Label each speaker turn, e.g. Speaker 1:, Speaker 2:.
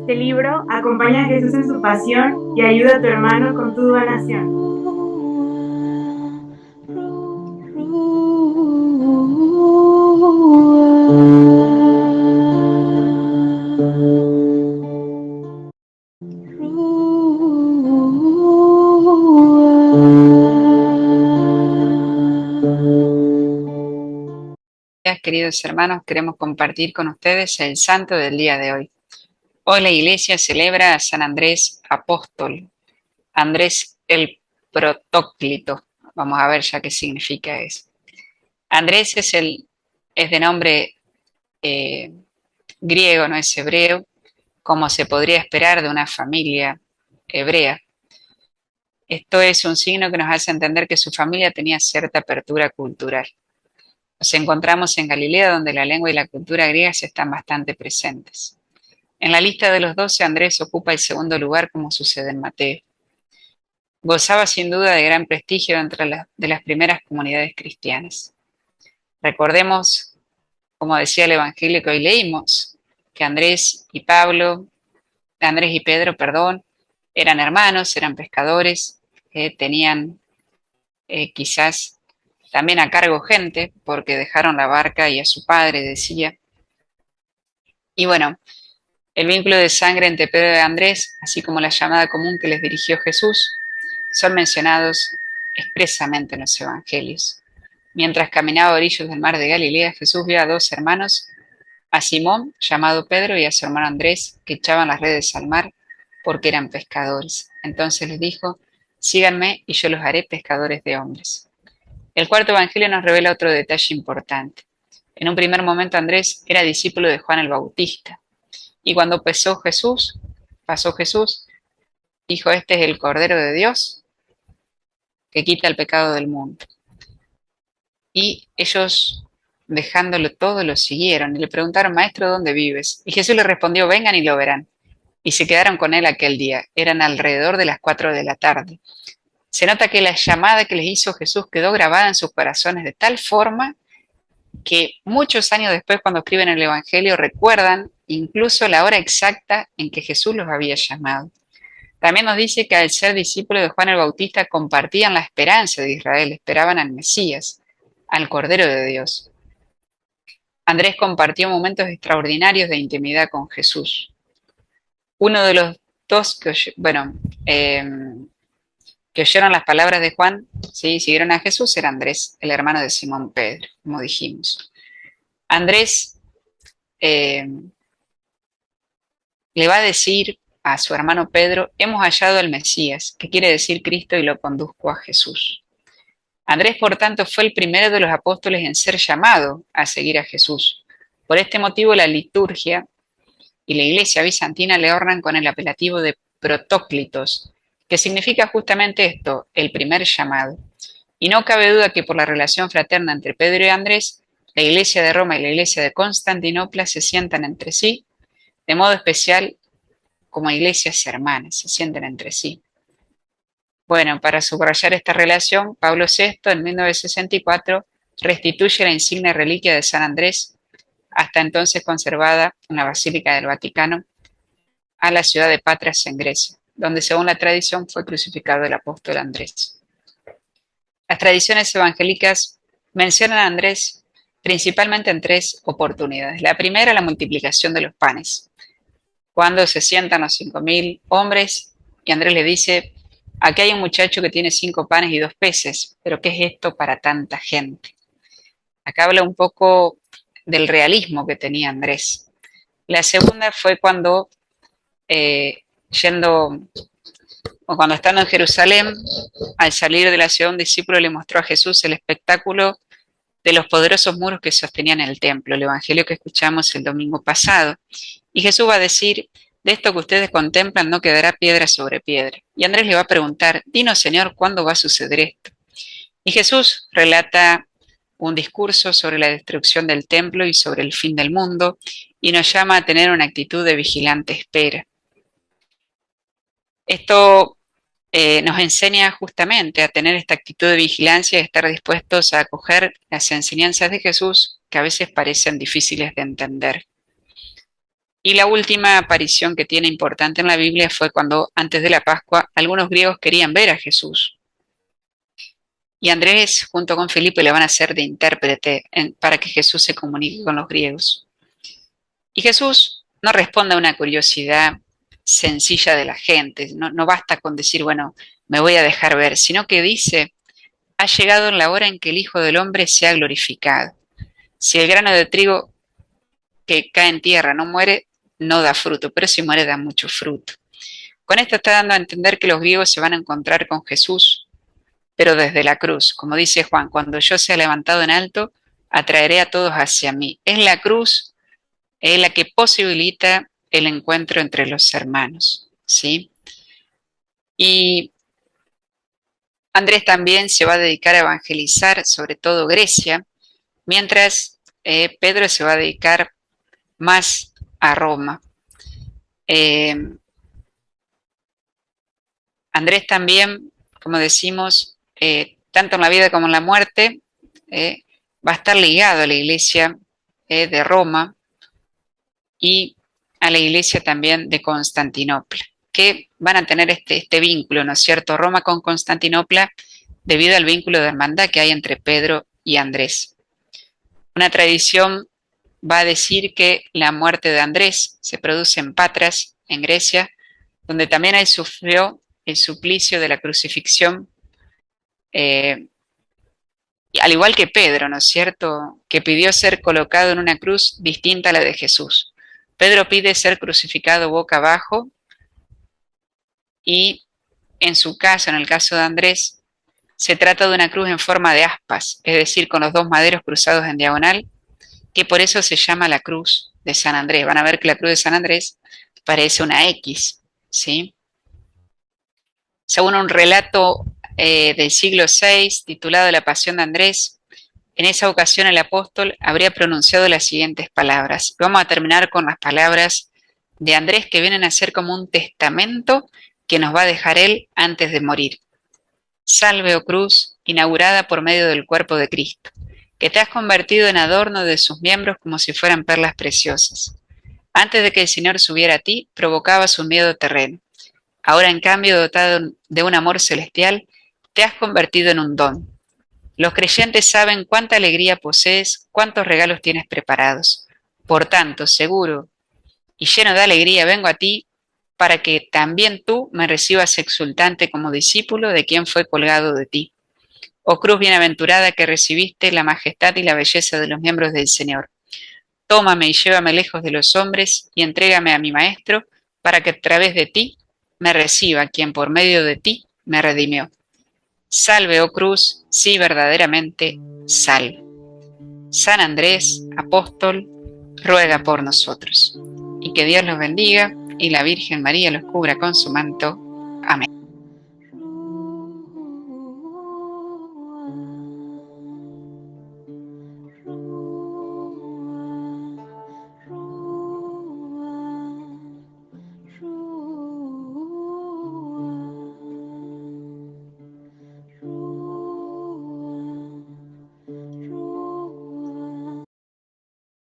Speaker 1: este libro, acompaña a Jesús en su pasión y ayuda a tu hermano con tu donación.
Speaker 2: Queridos hermanos, queremos compartir con ustedes el santo del día de hoy. Hoy la iglesia celebra a San Andrés Apóstol, Andrés el Protóclito. Vamos a ver ya qué significa eso. Andrés es de nombre griego, no es hebreo, como se podría esperar de una familia hebrea. Esto es un signo que nos hace entender que su familia tenía cierta apertura cultural. Nos encontramos en Galilea, donde la lengua y la cultura griegas están bastante presentes. En la lista de los 12, Andrés ocupa el segundo lugar, como sucede en Mateo. Gozaba sin duda de gran prestigio entre de las primeras comunidades cristianas. Recordemos, como decía el Evangelio que hoy leímos, que Andrés y Pedro, eran hermanos, eran pescadores, tenían quizás también a cargo gente, porque dejaron la barca y a su padre, decía. Y bueno, el vínculo de sangre entre Pedro y Andrés, así como la llamada común que les dirigió Jesús, son mencionados expresamente en los evangelios. Mientras caminaba a orillas del mar de Galilea, Jesús vio a dos hermanos, a Simón, llamado Pedro, y a su hermano Andrés, que echaban las redes al mar porque eran pescadores. Entonces les dijo: síganme y yo los haré pescadores de hombres. El cuarto evangelio nos revela otro detalle importante. En un primer momento Andrés era discípulo de Juan el Bautista, y cuando pasó Jesús, dijo: este es el Cordero de Dios que quita el pecado del mundo. Y ellos, dejándolo todo, lo siguieron y le preguntaron: maestro, ¿dónde vives? Y Jesús les respondió: vengan y lo verán. Y se quedaron con él aquel día. Eran alrededor de las 4 de la tarde. Se nota que la llamada que les hizo Jesús quedó grabada en sus corazones de tal forma que muchos años después, cuando escriben el Evangelio, recuerdan incluso la hora exacta en que Jesús los había llamado. También nos dice que al ser discípulos de Juan el Bautista compartían la esperanza de Israel, esperaban al Mesías, al Cordero de Dios. Andrés compartió momentos extraordinarios de intimidad con Jesús. Uno de los dos que oyeron las palabras de Juan, ¿sí?, siguieron a Jesús, era Andrés, el hermano de Simón Pedro, como dijimos. Andrés le va a decir a su hermano Pedro: hemos hallado al Mesías, que quiere decir Cristo, y lo conduzco a Jesús. Andrés, por tanto, fue el primero de los apóstoles en ser llamado a seguir a Jesús. Por este motivo, la liturgia y la iglesia bizantina le honran con el apelativo de protóclitos, que significa justamente esto, el primer llamado. Y no cabe duda que por la relación fraterna entre Pedro y Andrés, la iglesia de Roma y la iglesia de Constantinopla se sientan entre sí, de modo especial como iglesias hermanas, se sienten entre sí. Bueno, para subrayar esta relación, Pablo VI, en 1964, restituye la insignia reliquia de San Andrés, hasta entonces conservada en la Basílica del Vaticano, a la ciudad de Patras, en Grecia, donde según la tradición fue crucificado el apóstol Andrés. Las tradiciones evangélicas mencionan a Andrés principalmente en 3 oportunidades. La primera, la multiplicación de los panes, cuando se sientan los 5.000 hombres y Andrés le dice: aquí hay un muchacho que tiene 5 panes y 2 peces, pero ¿qué es esto para tanta gente? Acá habla un poco del realismo que tenía Andrés. La segunda fue cuando cuando estando en Jerusalén, al salir de la ciudad, un discípulo le mostró a Jesús el espectáculo de los poderosos muros que sostenían el templo, el evangelio que escuchamos el domingo pasado. Y Jesús va a decir: de esto que ustedes contemplan no quedará piedra sobre piedra. Y Andrés le va a preguntar: dinos, Señor, ¿cuándo va a suceder esto? Y Jesús relata un discurso sobre la destrucción del templo y sobre el fin del mundo, y nos llama a tener una actitud de vigilante espera. Esto nos enseña justamente a tener esta actitud de vigilancia y estar dispuestos a acoger las enseñanzas de Jesús, que a veces parecen difíciles de entender. Y la última aparición que tiene importante en la Biblia fue cuando, antes de la Pascua, algunos griegos querían ver a Jesús. Y Andrés, junto con Felipe, le van a hacer de intérprete para que Jesús se comunique con los griegos. Y Jesús no responde a una curiosidad sencilla de la gente. No basta con decir, bueno, me voy a dejar ver, sino que dice, ha llegado la hora en que el Hijo del Hombre sea glorificado. Si el grano de trigo que cae en tierra no muere, no da fruto, pero si muere da mucho fruto. Con esto está dando a entender que los griegos se van a encontrar con Jesús, pero desde la cruz. Como dice Juan, cuando yo sea levantado en alto, atraeré a todos hacia mí. Es la cruz la que posibilita el encuentro entre los hermanos, ¿sí? Y Andrés también se va a dedicar a evangelizar, sobre todo Grecia, mientras Pedro se va a dedicar más a Roma. Andrés también, como decimos, tanto en la vida como en la muerte, va a estar ligado a la iglesia de Roma y a la iglesia también de Constantinopla, que van a tener este vínculo, ¿no es cierto? Roma con Constantinopla, debido al vínculo de hermandad que hay entre Pedro y Andrés. Una tradición va a decir que la muerte de Andrés se produce en Patras, en Grecia, donde también él sufrió el suplicio de la crucifixión, al igual que Pedro, ¿no es cierto?, que pidió ser colocado en una cruz distinta a la de Jesús. Pedro pide ser crucificado boca abajo y en su caso, en el caso de Andrés, se trata de una cruz en forma de aspas, es decir, con los dos maderos cruzados en diagonal, que por eso se llama la cruz de San Andrés. Van a ver que la cruz de San Andrés parece una X, ¿sí? Según un relato del siglo VI titulado La Pasión de Andrés, en esa ocasión el apóstol habría pronunciado las siguientes palabras. Vamos a terminar con las palabras de Andrés que vienen a ser como un testamento que nos va a dejar él antes de morir. Salve, oh cruz, inaugurada por medio del cuerpo de Cristo, que te has convertido en adorno de sus miembros como si fueran perlas preciosas. Antes de que el Señor subiera a ti, provocabas un miedo terreno. Ahora, en cambio, dotado de un amor celestial, te has convertido en un don. Los creyentes saben cuánta alegría posees, cuántos regalos tienes preparados. Por tanto, seguro y lleno de alegría vengo a ti para que también tú me recibas exultante como discípulo de quien fue colgado de ti. Oh cruz bienaventurada que recibiste la majestad y la belleza de los miembros del Señor. Tómame y llévame lejos de los hombres y entrégame a mi Maestro para que a través de ti me reciba quien por medio de ti me redimió. Salve, oh cruz, sí verdaderamente, salve. San Andrés, apóstol, ruega por nosotros. Y que Dios los bendiga y la Virgen María los cubra con su manto.